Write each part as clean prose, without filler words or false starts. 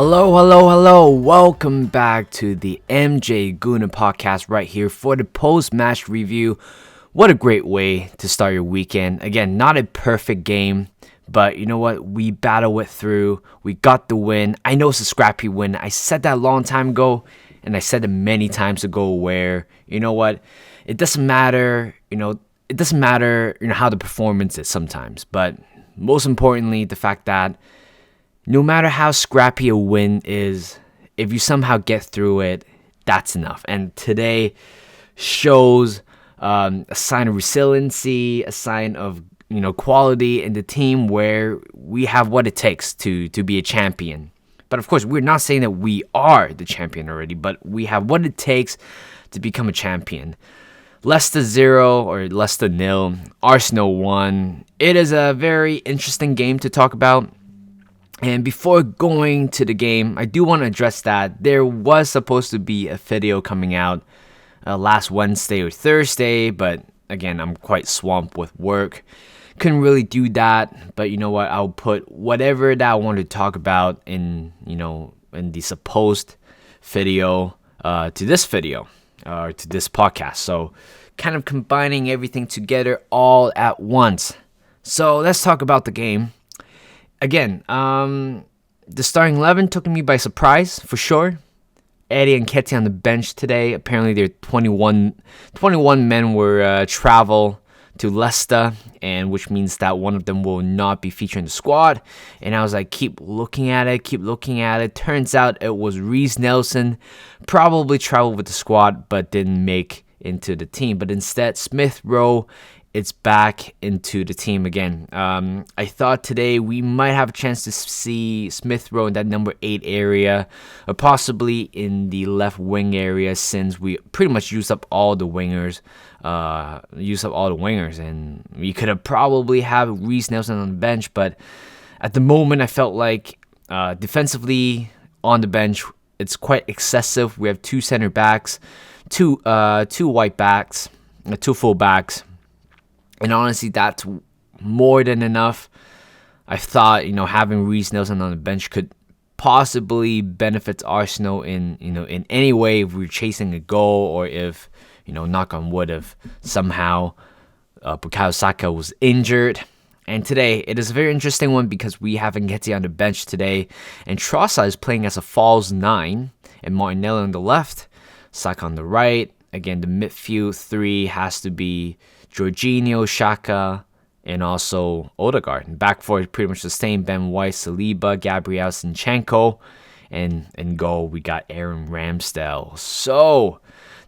Hello. Welcome back to the MJ Gooner podcast right here for the post-match review. What a great way to start your weekend. Again, not a perfect game, but you know what? We battled it through. We got the win. I know it's a scrappy win. I said that a long time ago, and I said it many times ago where, you know what? It doesn't matter, how the performance is sometimes, but most importantly, the fact that no matter how scrappy a win is, if you somehow get through it, that's enough. And today shows a sign of resiliency, a sign of quality in the team where we have what it takes to be a champion. But of course, we're not saying that we are the champion already, but we have what it takes to become a champion. Leicester 0 or Leicester 0, Arsenal 1. It is a very interesting game to talk about. And before going to the game, I do want to address that there was supposed to be a video coming out last Wednesday or Thursday, but again, I'm quite swamped with work. Couldn't really do that, but you know what? I'll put whatever that I want to talk about in the supposed video to this video or to this podcast. So kind of combining everything together all at once. So let's talk about the game. Again, the starting 11 took me by surprise, for sure. Eddie and Ketty on the bench today. Apparently, their 21 men were travel to Leicester, and which means that one of them will not be featured in the squad. And I was like, keep looking at it. Turns out it was Reece Nelson, probably traveled with the squad, but didn't make into the team. But instead, Smith Rowe, it's back into the team again. I thought today we might have a chance to see Smith Rowe in that number 8 area, or possibly in the left wing area, since we pretty much used up all the wingers. And we could have probably have Reece Nelson on the bench, but at the moment I felt like defensively on the bench it's quite excessive. We have 2 center backs, two white backs, 2 full backs. And honestly, that's more than enough. I thought, having Reece Nelson on the bench could possibly benefit Arsenal in any way if we were chasing a goal, or if, knock on wood, if somehow Bukayo Saka was injured. And today, it is a very interesting one because we have Nketiah on the bench today, and Trossard is playing as a false 9, and Martinelli on the left, Saka on the right. Again, the midfield 3 has to be Jorginho, Xhaka, and also Odegaard. And back four is pretty much the same: Ben White, Saliba, Gabriel, Zinchenko. And in goal, we got Aaron Ramsdale. So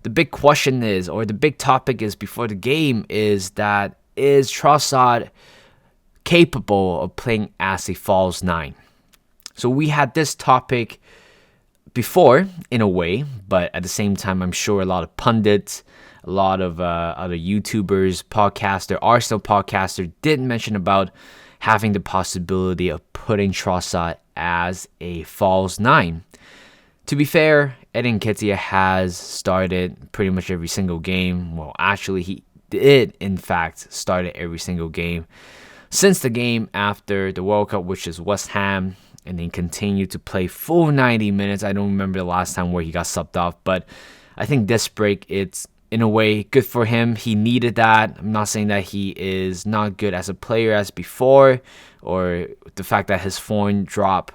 the big question is, or the big topic is before the game, is Trossard capable of playing as a false 9? So we had this topic before, in a way, but at the same time, I'm sure a lot of pundits, a lot of other YouTubers, Arsenal podcaster did mention about having the possibility of putting Trossard as a false 9. To be fair, Eddie Nketiah has started pretty much every single game. Well, actually, he did, in fact, started every single game since the game after the World Cup, which is West Ham, and then continued to play full 90 minutes. I don't remember the last time where he got subbed off, but I think this break, it's in a way good for him. He needed that. I'm not saying that he is not good as a player as before, or the fact that his form dropped,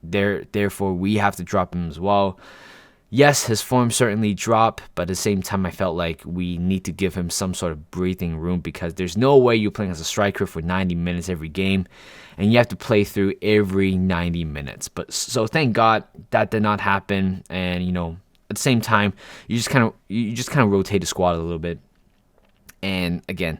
therefore we have to drop him as well. Yes, his form certainly dropped, but at the same time, I felt like we need to give him some sort of breathing room, because there's no way you're playing as a striker for 90 minutes every game, and you have to play through every 90 minutes. But so thank God that did not happen, and at the same time, you just kind of rotate the squad a little bit. And again,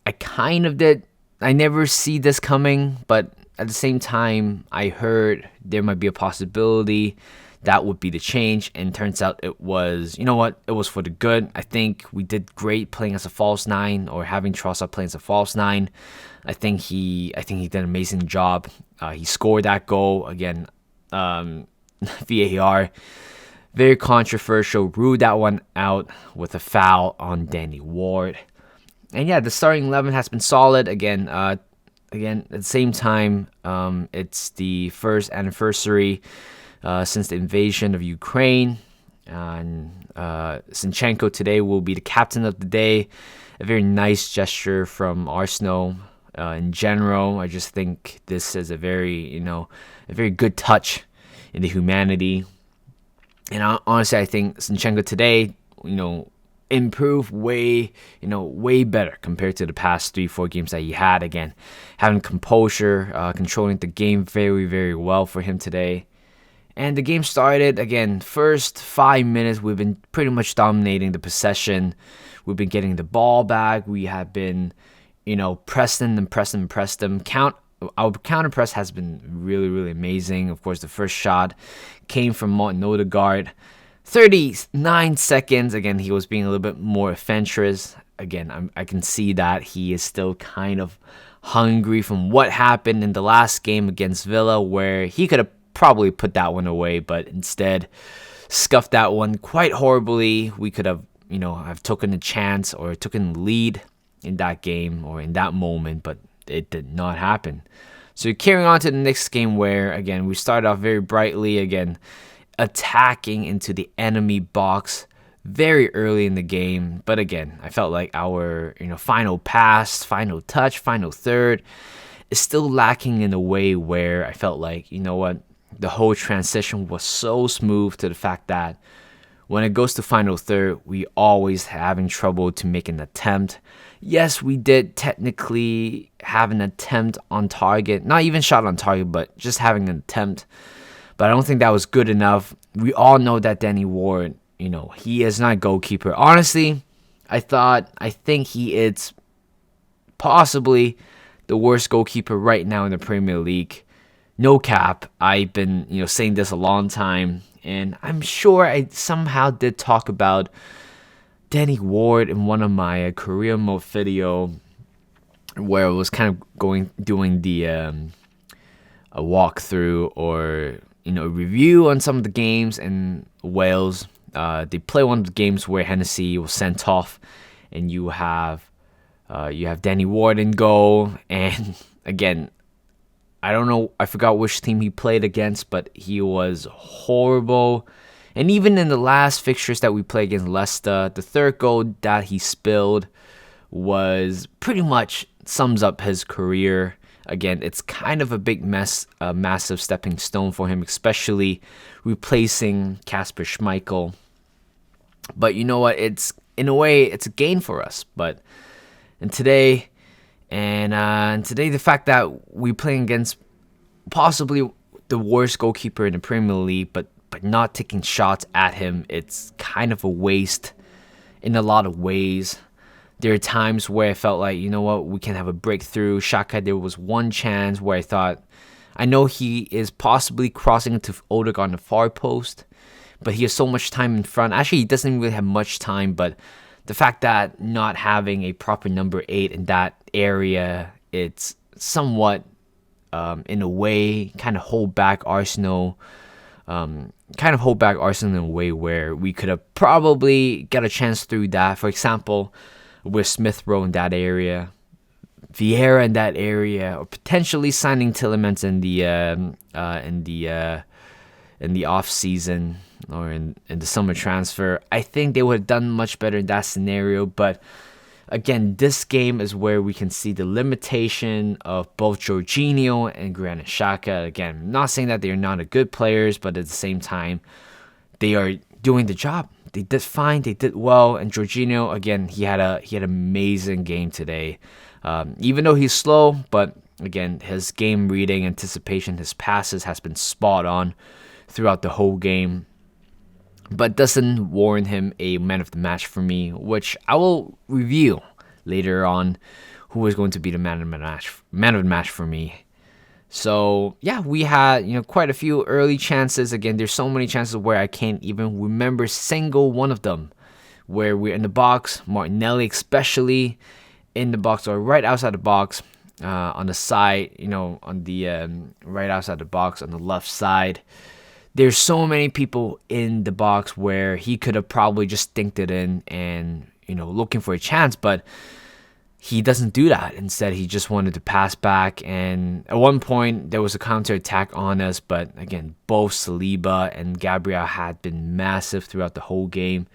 I never see this coming, but at the same time, I heard there might be a possibility that would be the change, and turns out it was, it was for the good. I think we did great playing as a false 9, or having Trossard playing as a false 9. I think he did an amazing job. He scored that goal again. VAR, very controversial, ruled that one out with a foul on Danny Ward. And yeah, the starting 11 has been solid. Again, again, at the same time, it's the first anniversary since the invasion of Ukraine. And Zinchenko today will be the captain of the day. A very nice gesture from Arsenal in general. I just think this is a very good touch in the humanity. And honestly, I think Zinchenko today, improved way better compared to the past 3-4 games that he had. Again, having composure, controlling the game very, very well for him today. And the game started, again, first 5 minutes, we've been pretty much dominating the possession. We've been getting the ball back. We have been, press them. Our counter press has been really, really amazing. Of course, the first shot came from Martin Odegaard. 39 seconds. Again, he was being a little bit more adventurous. Again, I can see that he is still kind of hungry from what happened in the last game against Villa, where he could have probably put that one away, but instead scuffed that one quite horribly. We could have, have taken a chance or taken the lead in that game or in that moment, but it did not happen. So carrying on to the next game where, again, we started off very brightly, again, attacking into the enemy box very early in the game. But again, I felt like our, final pass, final touch, final third is still lacking in a way where I felt like, the whole transition was so smooth to the fact that when it goes to final third, we always having trouble to make an attempt. Yes, we did technically have an attempt on target, not even shot on target, but just having an attempt. But I don't think that was good enough. We all know that Danny Ward, he is not a goalkeeper. Honestly, I think he is possibly the worst goalkeeper right now in the Premier League. No cap. I've been, saying this a long time, and I'm sure I somehow did talk about Danny Ward in one of my career mode video, where I was kind of doing the a walkthrough or a review on some of the games in Wales. They play one of the games where Hennessy was sent off, and you have Danny Ward in goal, and again, I don't know, I forgot which team he played against, but he was horrible. And even in the last fixtures that we played against Leicester, the third goal that he spilled was pretty much sums up his career. Again, it's kind of a big mess, a massive stepping stone for him, especially replacing Kasper Schmeichel. But you know what? It's in a way, it's a gain for us. And today, the fact that we're playing against possibly the worst goalkeeper in the Premier League, but not taking shots at him, it's kind of a waste in a lot of ways. There are times where I felt like, we can have a breakthrough. Xhaka, there was one chance where I thought, I know he is possibly crossing into Odegaard on the far post, but he has so much time in front. Actually, he doesn't really have much time, but the fact that not having a proper number 8 in that area, it's somewhat, in a way, kind of hold back Arsenal. In a way where we could have probably got a chance through that. For example, with Smith Rowe in that area, Vieira in that area, or potentially signing Tielemans in the off season or in the summer transfer. I think they would have done much better in that scenario. But again, this game is where we can see the limitation of both Jorginho and Granit Xhaka. Again, I'm not saying that they are not good players, but at the same time, they are doing the job. They did fine. They did well. And Jorginho, again, he had an amazing game today. Even though he's slow, but again, his game reading, anticipation, his passes has been spot on throughout the whole game. But doesn't warrant him a man of the match for me, which I will reveal later on who is going to be the man of the match for me. So yeah, we had quite a few early chances. Again, there's so many chances where I can't even remember single one of them. Where we're in the box, Martinelli especially in the box or right outside the box, on the side, on the right outside the box on the left side. There's so many people in the box where he could have probably just dinked it in and, looking for a chance. But he doesn't do that. Instead, he just wanted to pass back. And at one point, there was a counterattack on us. But again, both Saliba and Gabriel had been massive throughout the whole game.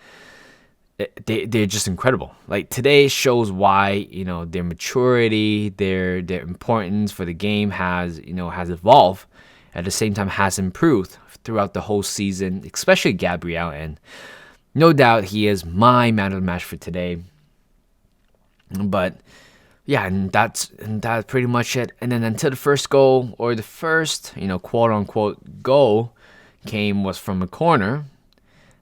They're just incredible. Like, today shows why, their maturity, their importance for the game has evolved. At the same time, has improved throughout the whole season, especially Gabriel. And no doubt he is my man of the match for today. But yeah, and that's pretty much it. And then until the first goal, or the first, quote unquote goal, was from a corner.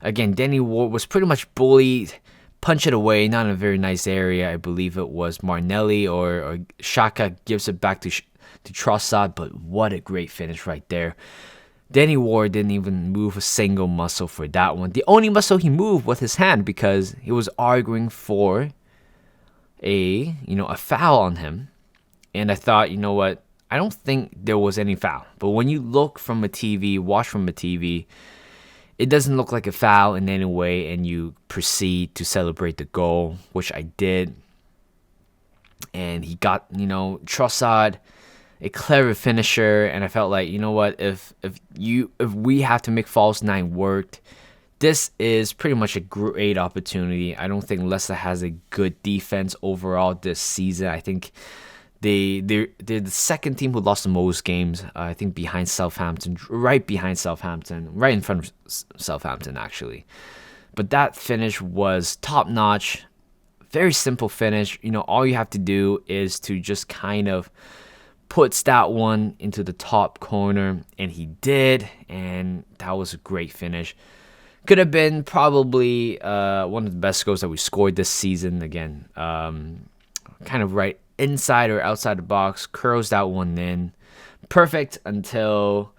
Again, Danny Ward was pretty much bullied, punch it away, not in a very nice area. I believe it was Martinelli or Xhaka gives it back to Trossard, but what a great finish right there. Danny Ward didn't even move a single muscle for that one. The only muscle he moved was his hand, because he was arguing for a foul on him. And I thought, what? I don't think there was any foul. But when you watch from a TV, it doesn't look like a foul in any way, and you proceed to celebrate the goal, which I did. And he got, Trossard, a clever finisher, and I felt like, if we have to make false nine work, this is pretty much a great opportunity. I don't think Leicester has a good defense overall this season. I think they're the second team who lost the most games. I think behind Southampton, right in front of Southampton actually. But that finish was top notch. Very simple finish. All you have to do is to just kind of puts that one into the top corner, and he did, and that was a great finish. Could have been probably one of the best goals that we scored this season. Again, kind of right inside or outside the box, curls that one in. Perfect until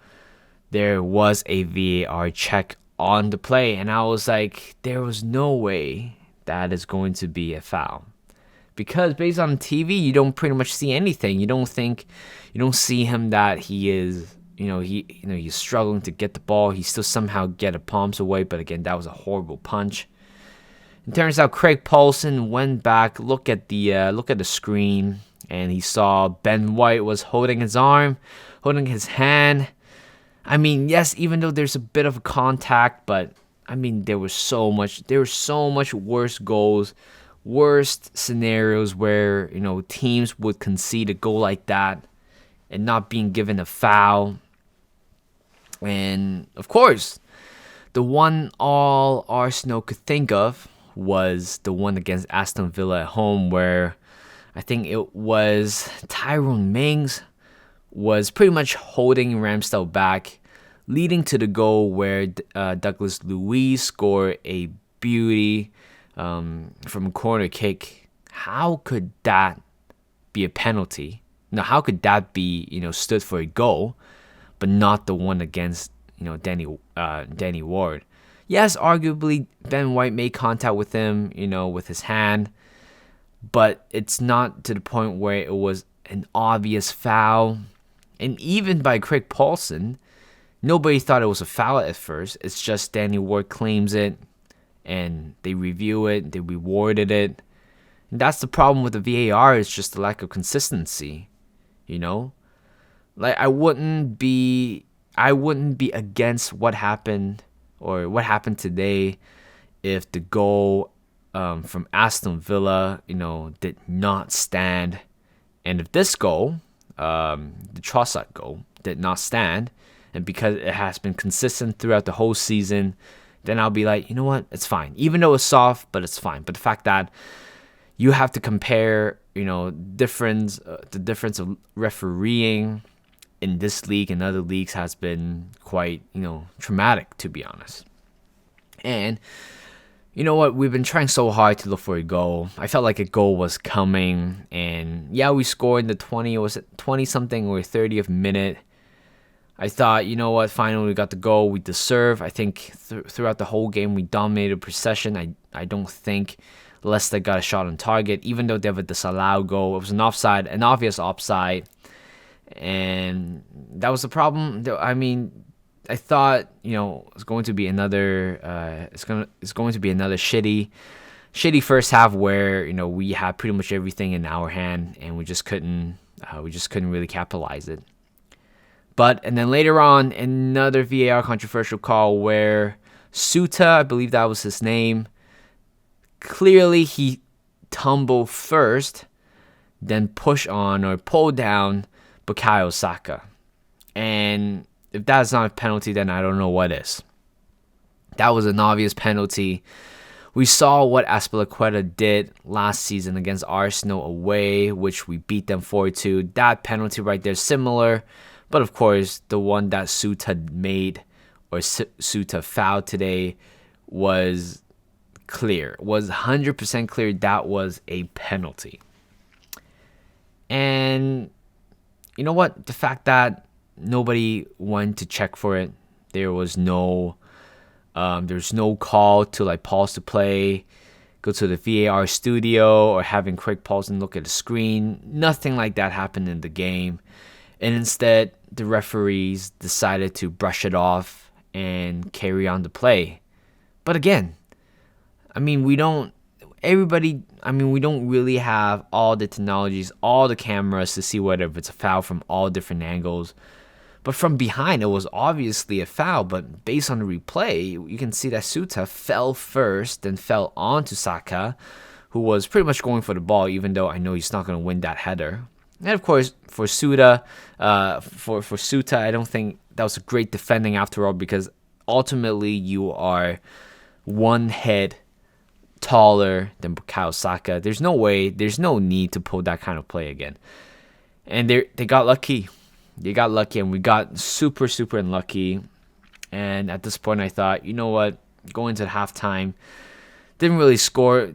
there was a VAR check on the play, and I was like, there was no way that is going to be a foul. Because based on TV, you don't pretty much see anything. You don't see him that he is, he's struggling to get the ball. He still somehow get a palms away, but again, that was a horrible punch. It turns out Craig Paulson went back, look at the screen, and he saw Ben White was holding his arm, holding his hand. I mean, yes, even though there's a bit of contact, but I mean, there were so much worse goals, worst scenarios where, teams would concede a goal like that and not being given a foul. And of course, the one all Arsenal could think of was the one against Aston Villa at home, where I think it was Tyrone Mings was pretty much holding Ramsdale back, leading to the goal where Douglas Luiz scored a beauty from a corner kick. How could that be a penalty? Now, how could that be, stood for a goal, but not the one against, Danny Ward? Yes, arguably Ben White made contact with him, with his hand, but it's not to the point where it was an obvious foul. And even by Craig Paulson, nobody thought it was a foul at first. It's just Danny Ward claims it, and they review it, they rewarded it. And that's the problem with the VAR, is just the lack of consistency, Like, I wouldn't be against what happened today if the goal from Aston Villa, did not stand. And if this goal, the Trossard goal, did not stand, and because it has been consistent throughout the whole season, then I'll be like, you know what, it's fine. Even though it's soft, but it's fine. But the fact that you have to compare, the difference of refereeing in this league and other leagues has been quite, traumatic, to be honest. And you know what? We've been trying so hard to look for a goal. I felt like a goal was coming, and yeah, we scored in the 20-something or 30th minute. I thought, you know what? Finally, we got the goal we deserve. I think throughout the whole game, we dominated possession. I don't think Leicester got a shot on target, even though they have a disallowed goal. It was an obvious offside, and that was the problem. I mean, I thought, it's going to be another. It's going to be another shitty shitty first half where we had pretty much everything in our hand and we just couldn't really capitalize it. And then later on, another VAR controversial call where Suta, I believe that was his name, clearly he tumbled first, then push on or pull down Bukayo Saka. And if that's not a penalty, then I don't know what is. That was an obvious penalty. We saw what Azpilicueta did last season against Arsenal away, which we beat them 4-2. That penalty right there, similar. But of course, the one that Suta made or Suta fouled today was clear. Was 100% clear that was a penalty. And you know what? The fact that nobody went to check for it, there's no call to like pause the play, go to the VAR studio, or having quick pause and look at the screen. Nothing like that happened in the game. And instead, the referees decided to brush it off and carry on the play. But again, we don't really have all the technologies, all the cameras to see whether it's a foul from all different angles. But from behind, it was obviously a foul. But based on the replay, you can see that Suta fell first, then fell onto Saka, who was pretty much going for the ball, even though I know he's not going to win that header. And of course, for Suta, I don't think that was a great defending after all, because ultimately you are one head taller than Bukayo Saka. There's no need to pull that kind of play again. And they got lucky. They got lucky, and we got super, super unlucky. And at this point, I thought, you know what? Going to halftime, didn't really score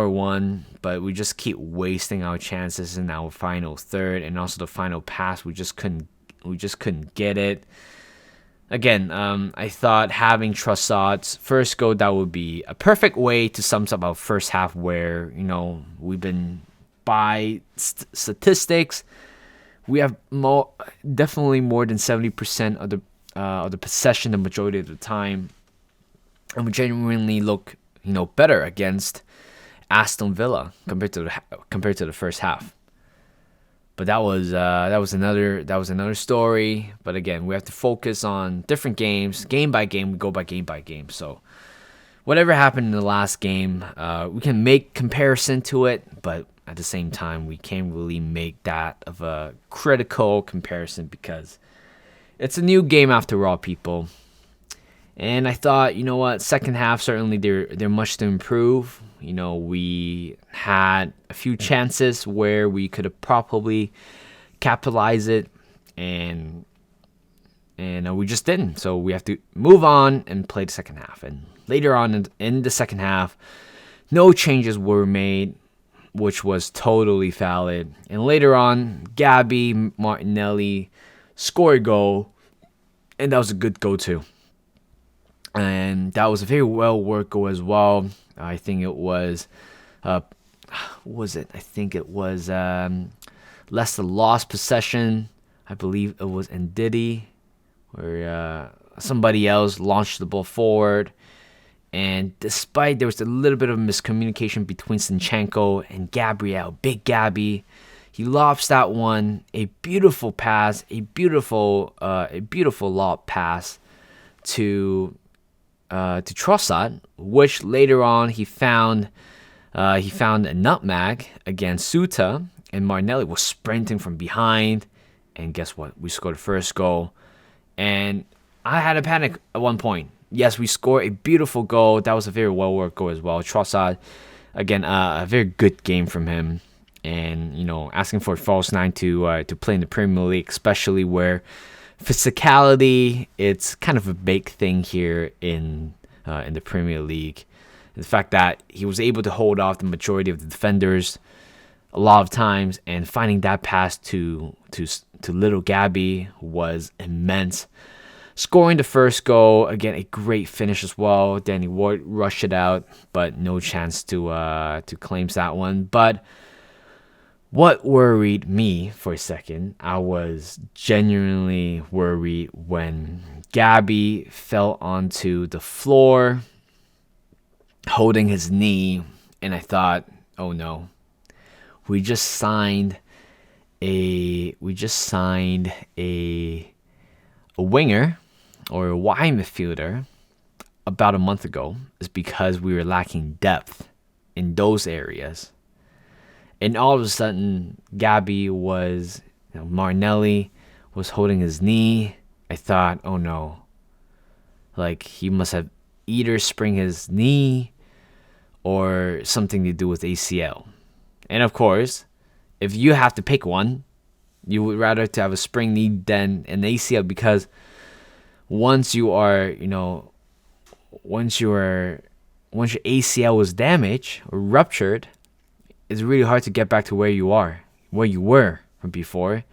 one, but we just keep wasting our chances in our final third, and also the final pass. We just couldn't get it. Again, I thought having Trossard's first goal, that would be a perfect way to sum up our first half, where we've been by statistics. We have definitely more than 70% of the possession the majority of the time, and we genuinely look better against Aston Villa compared to the first half. But that was another story. But again, we have to focus on different games, game by game. We go by game. So whatever happened in the last game, we can make comparison to it, but at the same time, we can't really make that of a critical comparison because it's a new game after all, people. And I thought, you know what, second half, certainly they're much to improve. We had a few chances where we could have probably capitalized it, and we just didn't. So we have to move on and play the second half. And later on in the second half, no changes were made, which was totally valid. And later on, Gabby Martinelli scored a goal, and that was a good goal too. And that was a very well worked goal as well. I think it was, I think it was Leicester lost possession. I believe it was Ndidi, where somebody else launched the ball forward. And despite there was a little bit of miscommunication between Zinchenko and Gabriel, Big Gabby, he lobs that one, a beautiful pass, a beautiful lob pass to Trossard, which later on he found a nutmeg against Suta, and Martinelli was sprinting from behind, and guess what? We scored the first goal, and I had a panic at one point. Yes, we scored a beautiful goal. That was a very well-worked goal as well. Trossard, again, a very good game from him. And, asking for a false nine to play in the Premier League, especially where physicality, it's kind of a big thing here in the Premier League. And the fact that he was able to hold off the majority of the defenders a lot of times, and finding that pass to little Gabby was immense. Scoring the first goal, again, a great finish as well. Danny Ward rushed it out, but no chance to claim that one. But what worried me for a second, I was genuinely worried when Gabby fell onto the floor. holding his knee, and I thought, oh no, we just signed a winger or a wide midfielder about a month ago. Is because we were lacking depth in those areas. And all of a sudden, Martinelli was holding his knee. I thought, oh no, like he must have either sprained his knee or something to do with ACL. And of course, if you have to pick one, you would rather to have a sprained knee than an ACL, because once your ACL was damaged or ruptured, it's really hard to get back to where you were from before.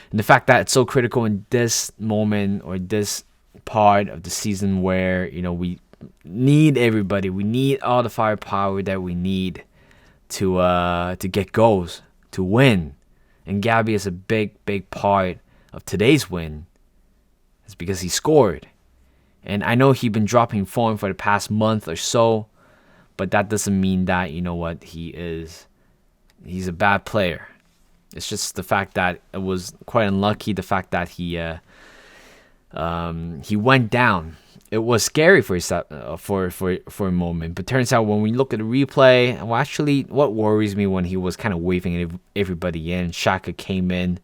And the fact that it's so critical in this moment or this part of the season where, we need everybody, we need all the firepower that we need to get goals, to win. And Gabby is a big part of today's win. It's because he scored. And I know he's been dropping form for the past month or so, but that doesn't mean that, he's a bad player. It's just the fact that it was quite unlucky, the fact that he went down. It was scary for a moment, but turns out when we look at the replay, well, actually, what worries me when he was kind of waving everybody in, Xhaka came in,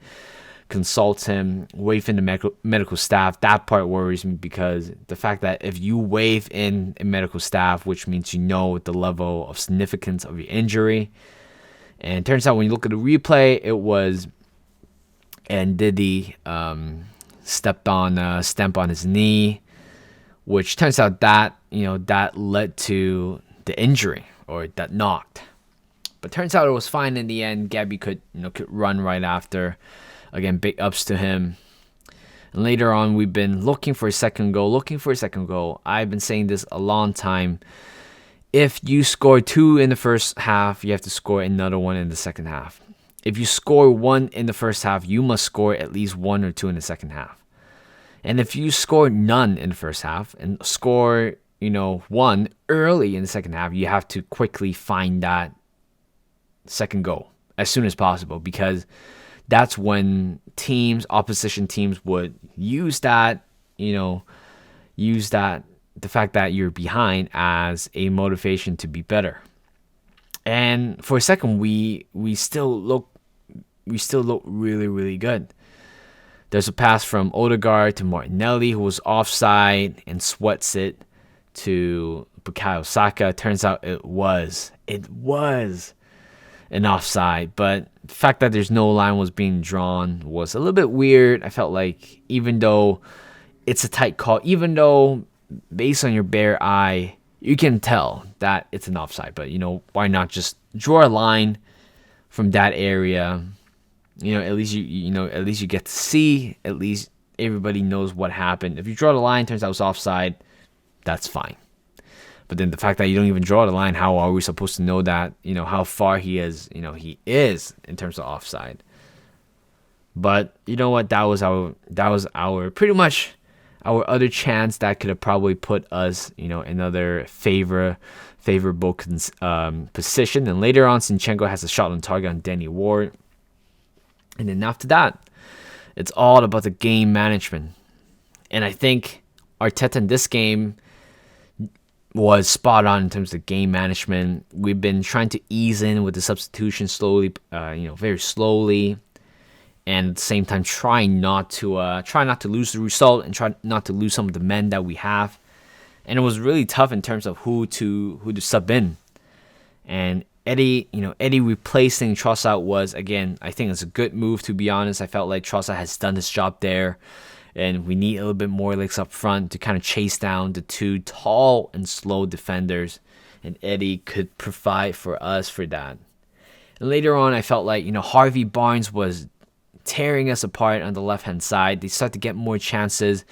consults him, wave in the medical staff. That part worries me, because the fact that if you wave in a medical staff, which means the level of significance of your injury. And it turns out when you look at the replay, it was Ndidi stamp on his knee, which turns out that that led to the injury, or that knocked. But turns out it was fine in the end. Gabby could run right after. Again, big ups to him. And later on, we've been looking for a second goal. I've been saying this a long time. If you score 2 in the first half, you have to score another one in the second half. If you score 1 in the first half, you must score at least 1 or 2 in the second half. And if you score none in the first half and score, 1 early in the second half, you have to quickly find that second goal as soon as possible, because that's when opposition teams would use that, the fact that you're behind as a motivation to be better. And for a second, we still look really, really good. There's a pass from Odegaard to Martinelli, who was offside and sweats it to Bukayo Saka. Turns out it was an offside, but the fact that there's no line was being drawn was a little bit weird. I felt like, even though it's a tight call, even though based on your bare eye you can tell that it's an offside, but why not just draw a line from that area? At least you get to see, at least everybody knows what happened. If you draw the line, turns out it's offside, that's fine. But then the fact that you don't even draw the line, how are we supposed to know that, how far he is in terms of offside? But you know what? That was our pretty much our other chance that could have probably put us, another favorable position. And later on, Zinchenko has a shot on target on Danny Ward. And then after that, it's all about the game management. And I think Arteta in this game was spot on in terms of game management. We've been trying to ease in with the substitution slowly, very slowly, and at the same time try not to lose the result and try not to lose some of the men that we have. And it was really tough in terms of who to sub in. And Eddie replacing Trossard was, again, I think it's a good move, to be honest. I felt like Trossard has done his job there, and we need a little bit more legs up front to kind of chase down the two tall and slow defenders, and Eddie could provide for us for that. And later on, I felt like, Harvey Barnes was tearing us apart on the left-hand side. They started to get more chances.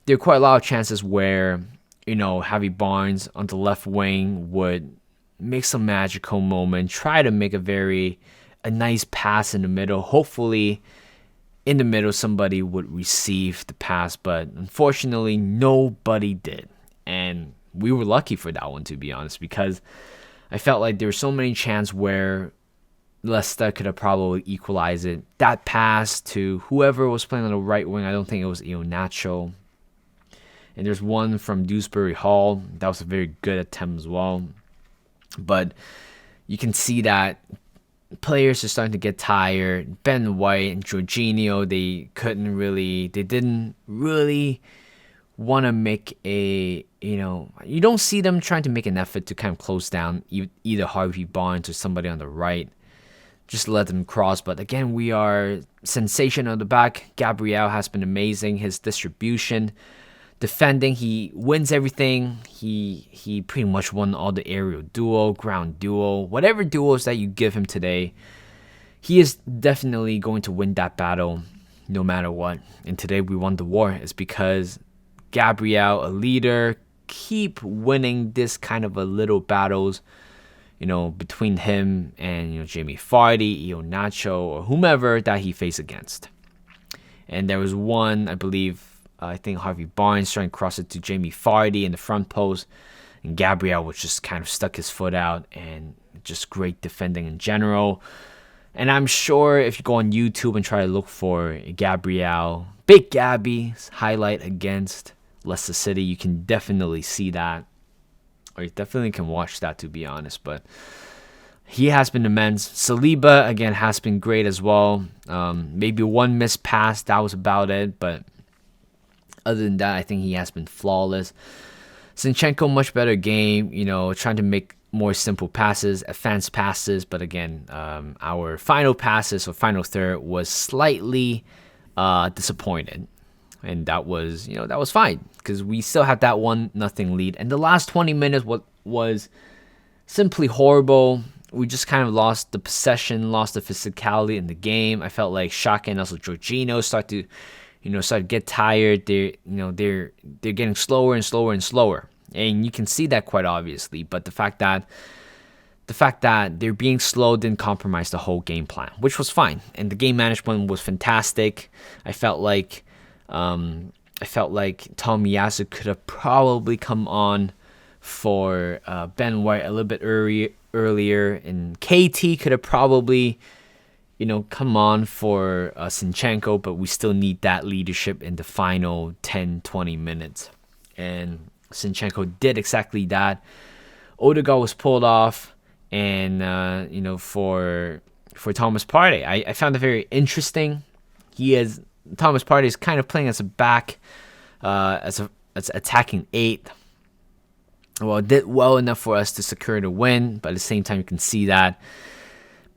There were quite a lot of chances where, Harvey Barnes on the left wing would make some magical moment, try to make a nice pass in the middle. Hopefully, in the middle, somebody would receive the pass, but unfortunately, nobody did. And we were lucky for that one, to be honest, because I felt like there were so many chances where Leicester could have probably equalized it. That pass to whoever was playing on the right wing, I don't think it was Nacho. And there's one from Dewsbury Hall. That was a very good attempt as well. But you can see that players are starting to get tired. Ben White and Jorginho, they didn't really want to make you don't see them trying to make an effort to kind of close down either Harvey Barnes or somebody on the right. Just let them cross. But again, we are sensation on the back. Gabriel has been amazing. His distribution, defending, he wins everything. He pretty much won all the aerial duel, ground duel, whatever duels that you give him today. He is definitely going to win that battle no matter what. And today we won the war. It's because Gabriel, a leader, keep winning this kind of a little battles, between him and, Jamie Vardy, Nacho, or whomever that he faced against. And there was one, I think Harvey Barnes trying to cross it to Jamie Vardy in the front post, and Gabriel was just kind of stuck his foot out, and just great defending in general. And I'm sure if you go on YouTube and try to look for Gabriel, Big Gabby's highlight against Leicester City, you can definitely see that. Or you definitely can watch that, to be honest. But he has been immense. Saliba, again, has been great as well. Maybe one missed pass, that was about it. But other than that, I think he has been flawless. Zinchenko, much better game, trying to make more simple passes, advanced passes. But again, our final passes or final third was slightly disappointed. And that was fine because we still had that 1-0 lead. And the last 20 minutes was simply horrible. We just kind of lost the possession, lost the physicality in the game. I felt like Xhaka and also Jorginho start to get tired. They're getting slower and slower and slower. And you can see that quite obviously. But the fact that they're being slow didn't compromise the whole game plan, which was fine. And the game management was fantastic. I felt like Tomiyasu could have probably come on for Ben White a little bit earlier, and KT could have probably, come on for Zinchenko, but we still need that leadership in the final 10-20 minutes. And Zinchenko did exactly that. Odegaard was pulled off, and for Thomas Partey, I found it very interesting. Thomas Partey is kind of playing as a back, as attacking 8. Well, it did well enough for us to secure the win, but at the same time, you can see that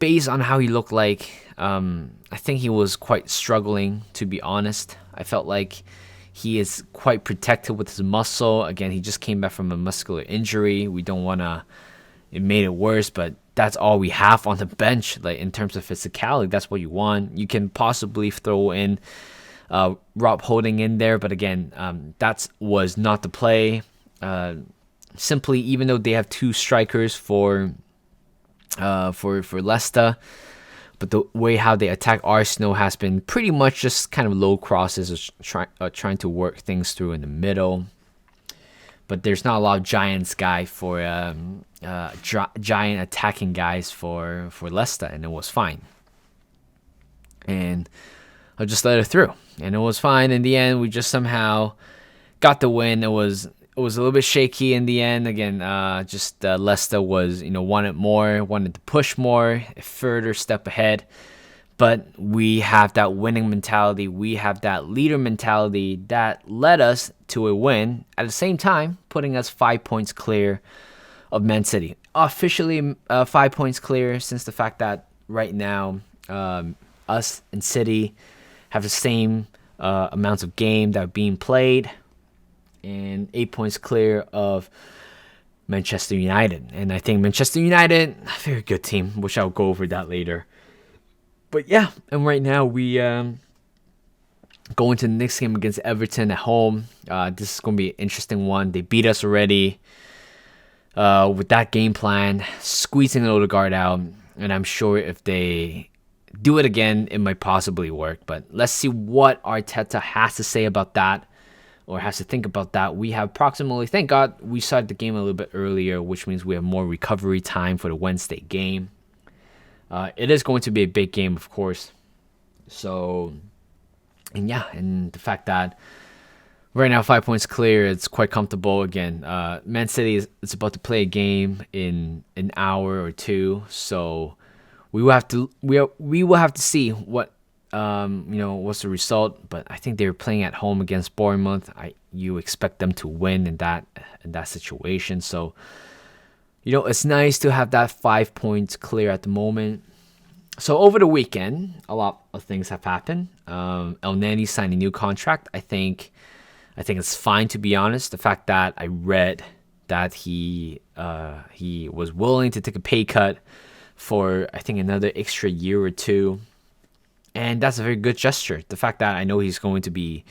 based on how he looked like, I think he was quite struggling, to be honest. I felt like he is quite protected with his muscle. Again, he just came back from a muscular injury. We don't want to, it made it worse, but that's all we have on the bench. Like in terms of physicality, that's what you want. You can possibly throw in Rob Holding in there, but again, that was not the play. Simply, even though they have 2 strikers for Leicester, but the way how they attack Arsenal has been pretty much just kind of low crosses, trying to work things through in the middle. But there's not a lot of giant attacking guys for Leicester, and it was fine. And I just let it through, and it was fine. In the end, we just somehow got the win. It was a little bit shaky in the end. Again, Leicester was wanted more, wanted to push more, a further step ahead. But we have that winning mentality. We have that leader mentality that led us to a win. At the same time, putting us 5 points clear of Man City. Officially 5 points clear, since the fact that right now us and City have the same amounts of game that are being played. And 8 points clear of Manchester United. And I think Manchester United, a very good team, which I'll go over that later. But yeah, and right now we go into the next game against Everton at home. This is going to be an interesting one. They beat us already with that game plan, squeezing Odegaard out. And I'm sure if they do it again, it might possibly work. But let's see what Arteta has to say about that or has to think about that, we have approximately, thank God, we started the game a little bit earlier, which means we have more recovery time for the Wednesday game. It is going to be a big game, of course. So, and the fact that right now 5 points clear, it's quite comfortable. Again, Man City is about to play a game in an hour or two, so we will have to see what what's the result. But I think they're playing at home against Bournemouth. You expect them to win in that situation. So it's nice to have that 5 points clear at the moment. So over the weekend, a lot of things have happened. El Nani signed a new contract. I think it's fine, to be honest. The fact that I read that he was willing to take a pay cut for, I think, another extra year or two, and that's a very good gesture. The fact that I know he's going to be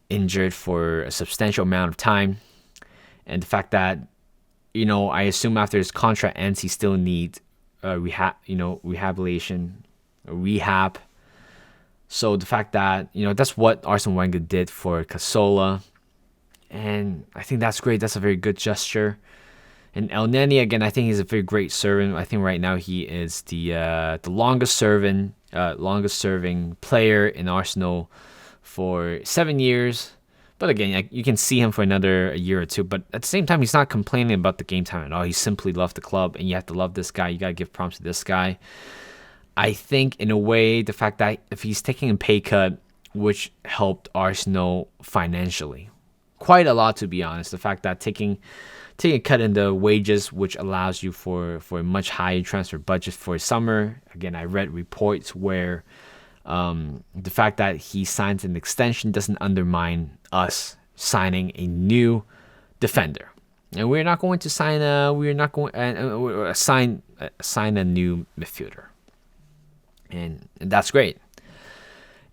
injured for a substantial amount of time, and the fact that I assume after his contract ends, he still needs rehab. So the fact that that's what Arsene Wenger did for Cazorla, and I think that's great. That's a very good gesture. And El Neni, again, I think he's a very great servant. I think right now he is the longest serving player in Arsenal for 7 years. But again, you can see him for another year or two. But at the same time, he's not complaining about the game time at all. He simply loved the club, and you have to love this guy. You got to give prompts to this guy. I think, in a way, the fact that if he's taking a pay cut, which helped Arsenal financially, quite a lot, to be honest. The fact that taking a cut in the wages, which allows you for a much higher transfer budget for summer. Again, I read reports where the fact that he signs an extension doesn't undermine us signing a new defender, and we're not going to sign sign a new midfielder, and that's great.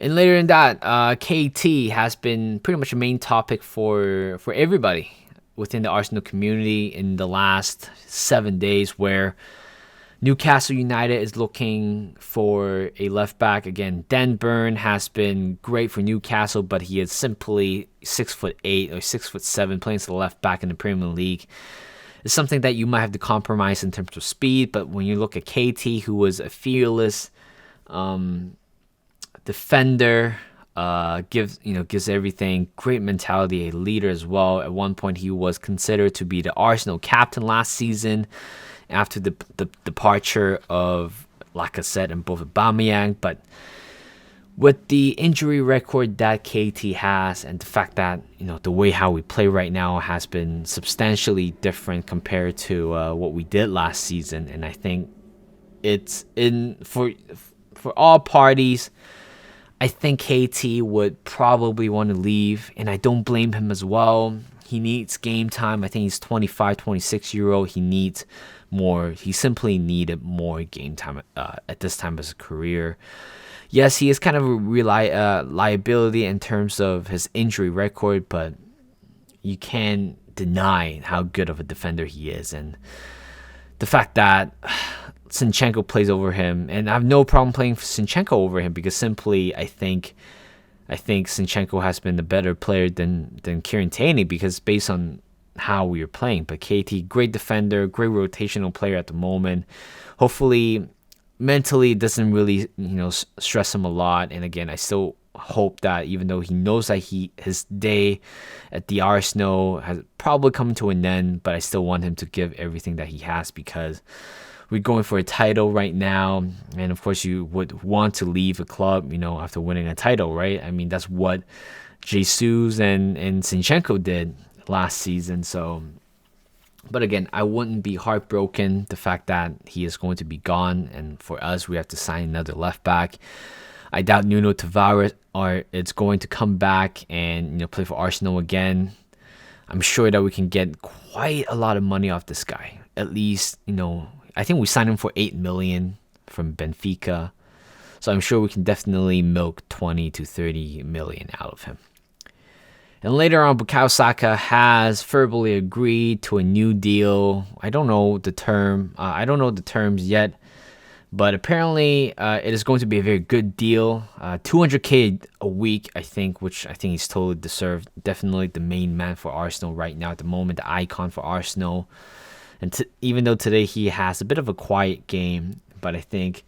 And later in that, KT has been pretty much a main topic for everybody within the Arsenal community in the last 7 days, where Newcastle United is looking for a left back. Again, Dan Burn has been great for Newcastle, but he is simply 6'8" or 6'7", playing to the left back in the Premier League. It's something that you might have to compromise in terms of speed, but when you look at KT, who was a fearless defender, gives everything, great mentality, a leader as well. At one point, he was considered to be the Arsenal captain last season after the departure of Lacazette and both Aubameyang. But with the injury record that KT has, and the fact that the way how we play right now has been substantially different compared to what we did last season, and I think it's for all parties. I think KT would probably want to leave, and I don't blame him as well. He needs game time. I think he's 25, 26-year-old. He needs more. He simply needed more game time at this time of his career. Yes, he is kind of a liability in terms of his injury record, but you can't deny how good of a defender he is. And the fact that Zinchenko plays over him, and I have no problem playing Zinchenko over him, because simply I think Zinchenko has been the better player than Kieran Tierney, because based on how we are playing. But KT, great defender, great rotational player at the moment. Hopefully, mentally, it doesn't really stress him a lot. And again, I still hope that even though he knows that his day at the Arsenal has probably come to an end, but I still want him to give everything that he has, because we're going for a title right now, and of course you would want to leave a club, after winning a title, right? I mean, that's what Jesus and Zinchenko did last season. So, but again, I wouldn't be heartbroken the fact that he is going to be gone, and for us, we have to sign another left back. I doubt Nuno Tavares is going to come back and play for Arsenal again. I'm sure that we can get quite a lot of money off this guy. At least, I think we signed him for 8 million from Benfica. So I'm sure we can definitely milk 20 to 30 million out of him. And later on, Bukayo Saka has verbally agreed to a new deal. I don't know the terms yet, But apparently, it is going to be a very good deal. 200K a week, I think, which I think he's totally deserved. Definitely the main man for Arsenal right now at the moment, the icon for Arsenal. And even though today he has a bit of a quiet game, but I think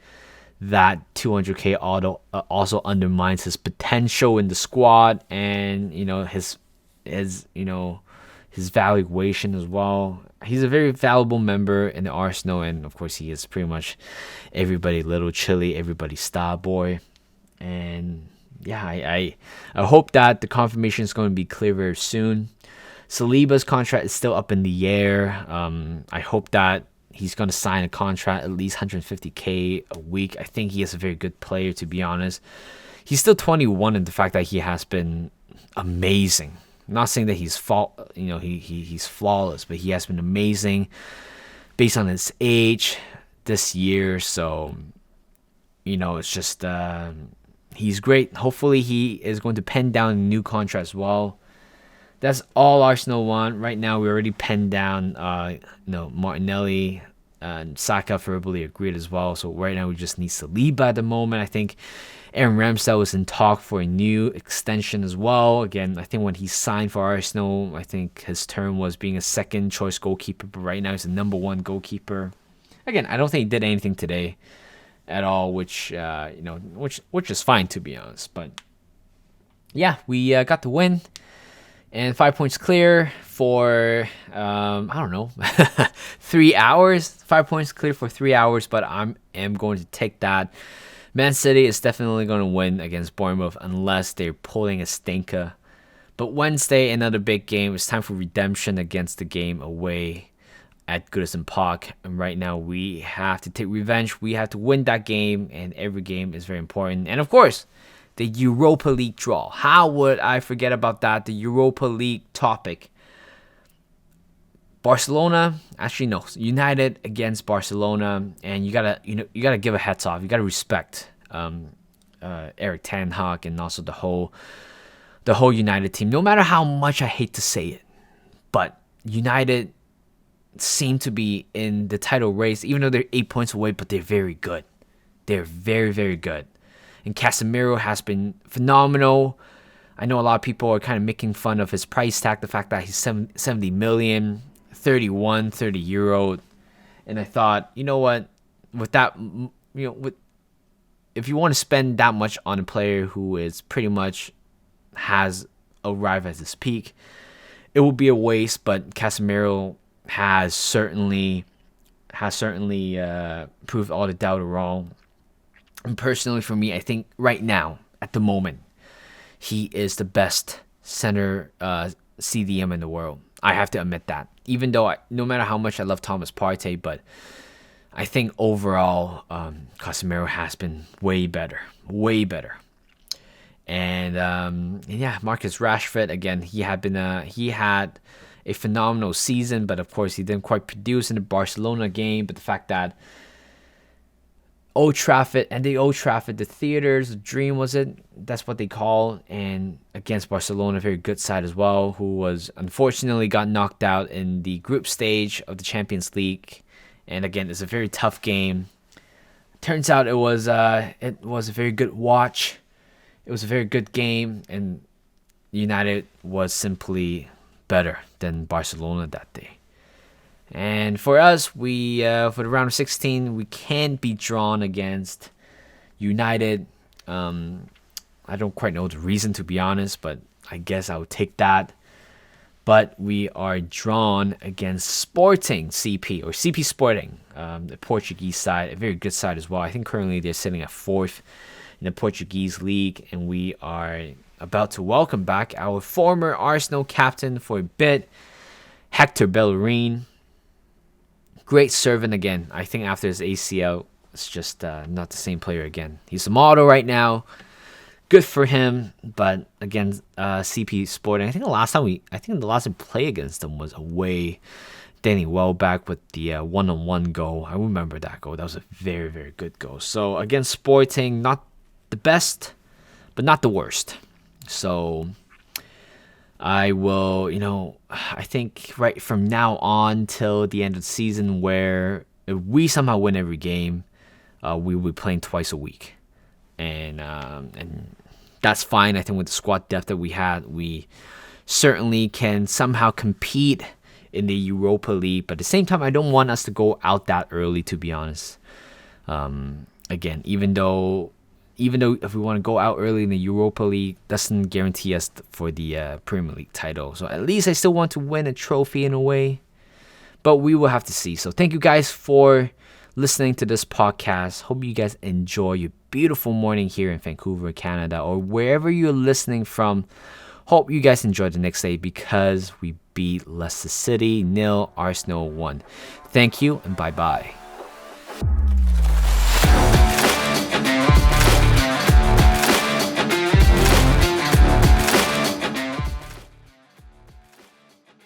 that 200K also undermines his potential in the squad, and his valuation as well. He's a very valuable member in the Arsenal, and of course he is pretty much everybody little chili, everybody's star boy. And yeah, I hope that the confirmation is going to be clear very soon. Saliba's contract is still up in the air. I hope that he's going to sign a contract at least 150K a week. I think he is a very good player, to be honest. He's still 21, and the fact that he has been amazing. I'm not saying that he's he's flawless, but he has been amazing based on his age this year. So, it's just he's great. Hopefully, he is going to pen down a new contract as well. That's all Arsenal want right now. We already penned down, Martinelli and Saka verbally agreed as well. So right now we just need Saliba at the moment. I think Aaron Ramsdale was in talk for a new extension as well. Again, I think when he signed for Arsenal, I think his term was being a second choice goalkeeper, but right now he's the number one goalkeeper. Again, I don't think he did anything today at all, which is fine, to be honest. But yeah, we got the win. And 5 points clear for, 3 hours. 5 points clear for 3 hours, but I am going to take that. Man City is definitely going to win against Bournemouth unless they're pulling a stinker. But Wednesday, another big game. It's time for redemption against the game away at Goodison Park. And right now, we have to take revenge. We have to win that game, and every game is very important. And of course, the Europa League draw. How would I forget about that? The Europa League topic. Barcelona, actually no, United against Barcelona, and you gotta give a hats off. You gotta respect Eric Ten Hag and also the whole United team. No matter how much I hate to say it, but United seem to be in the title race, even though they're 8 points away. But they're very good. They're very, very good. And Casemiro has been phenomenal. I know a lot of people are kind of making fun of his price tag, the fact that he's 70 million, 30 euro. And I thought, you know what, with that, if you want to spend that much on a player who is pretty much has arrived at his peak, it would be a waste. But Casemiro has certainly proved all the doubt wrong. And personally, for me, I think right now, at the moment, he is the best center CDM in the world. I have to admit that. Even though, no matter how much I love Thomas Partey, but I think overall, Casemiro has been way better. And Marcus Rashford, again, he had a phenomenal season, but of course, he didn't quite produce in the Barcelona game. But the fact that Old Trafford, the theaters, the dream, was it? That's what they call. And against Barcelona, a very good side as well, who was unfortunately got knocked out in the group stage of the Champions League. And again, it's a very tough game. Turns out it was a very good watch. It was a very good game, and United was simply better than Barcelona that day. And for us, we for the round of 16, we can't be drawn against United. I don't quite know the reason, to be honest, but I guess I would take that. But we are drawn against Sporting CP, or CP Sporting, the Portuguese side, a very good side as well. I think currently they're sitting at 4th in the Portuguese league, and we are about to welcome back our former Arsenal captain for a bit, Hector Bellerin. Great servant again. I think after his ACL, it's just not the same player again. He's a model right now. Good for him. But again, CP Sporting. I think the last time we played against them was away. Danny Welbeck with the one-on-one goal. I remember that goal. That was a very, very good goal. So against Sporting, not the best, but not the worst. So I will, I think right from now on till the end of the season, where if we somehow win every game, we will be playing twice a week, and that's fine. I think with the squad depth that we had, we certainly can somehow compete in the Europa League. But at the same time, I don't want us to go out that early, to be honest. Again, even though if we want to go out early in the Europa League, doesn't guarantee us for the Premier League title. So at least I still want to win a trophy in a way. But we will have to see. So thank you guys for listening to this podcast. Hope you guys enjoy your beautiful morning here in Vancouver, Canada, or wherever you're listening from. Hope you guys enjoy the next day because we beat Leicester City 0, Arsenal 1. Thank you and bye-bye.